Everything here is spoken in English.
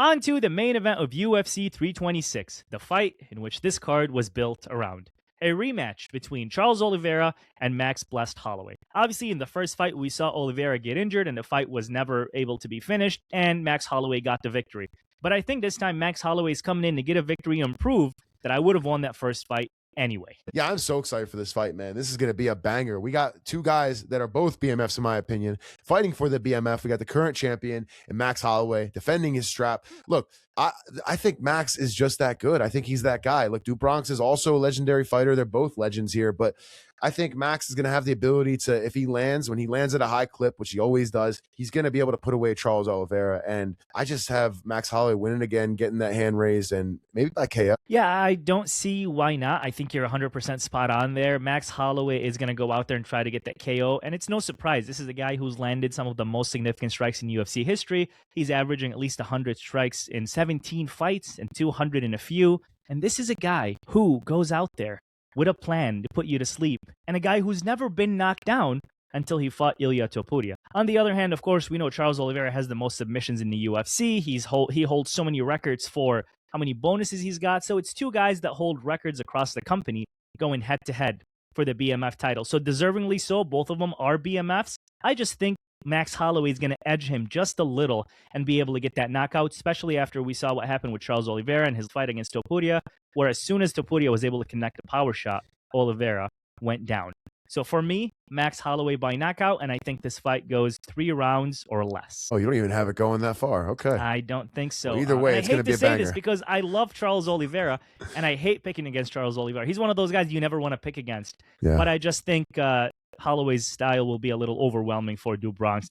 On to the main event of UFC 326, the fight in which this card was built around. A rematch between Charles Oliveira and Max Blessed Holloway. Obviously, in the first fight, we saw Oliveira get injured and the fight was never able to be finished, and Max Holloway got the victory. But I think this time Max Holloway is coming in to get a victory and prove that I would have won that first fight anyway. Yeah, I'm so excited for this fight, man. This is going to be a banger. We got two guys that are both BMFs, in my opinion, fighting for the BMF. We got the current champion and Max Holloway defending his strap. Look, I think Max is just that good. I think he's that guy. Look, Do Bronx is also a legendary fighter. They're both legends here, but I think Max is going to have the ability to, if he lands, when he lands at a high clip, which he always does, he's going to be able to put away Charles Oliveira. And I just have Max Holloway winning again, getting that hand raised, and maybe by KO. Yeah, I don't see why not. I think you're 100% spot on there. Max Holloway is going to go out there and try to get that KO. And it's no surprise. This is a guy who's landed some of the most significant strikes in UFC history. He's averaging at least 100 strikes in 17 fights and 200 in a few. And this is a guy who goes out there with a plan to put you to sleep, and a guy who's never been knocked down until he fought Ilia Topuria. On the other hand, of course, we know Charles Oliveira has the most submissions in the UFC. He holds so many records for how many bonuses he's got. So it's two guys that hold records across the company going head-to-head for the BMF title. So deservingly so, both of them are BMFs. I just think Max Holloway is going to edge him just a little and be able to get that knockout, especially after we saw what happened with Charles Oliveira and his fight against Topuria, where as soon as Topuria was able to connect a power shot, Oliveira went down. So for me, Max Holloway by knockout, and I think this fight goes 3 rounds or less. Oh, you don't even have it going that far. Okay. I don't think so. Well, either way, it's going to be a banger. I hate to say this because I love Charles Oliveira, and I hate picking against Charles Oliveira. He's one of those guys you never want to pick against. Yeah. But I just think Holloway's style will be a little overwhelming for Do Bronx.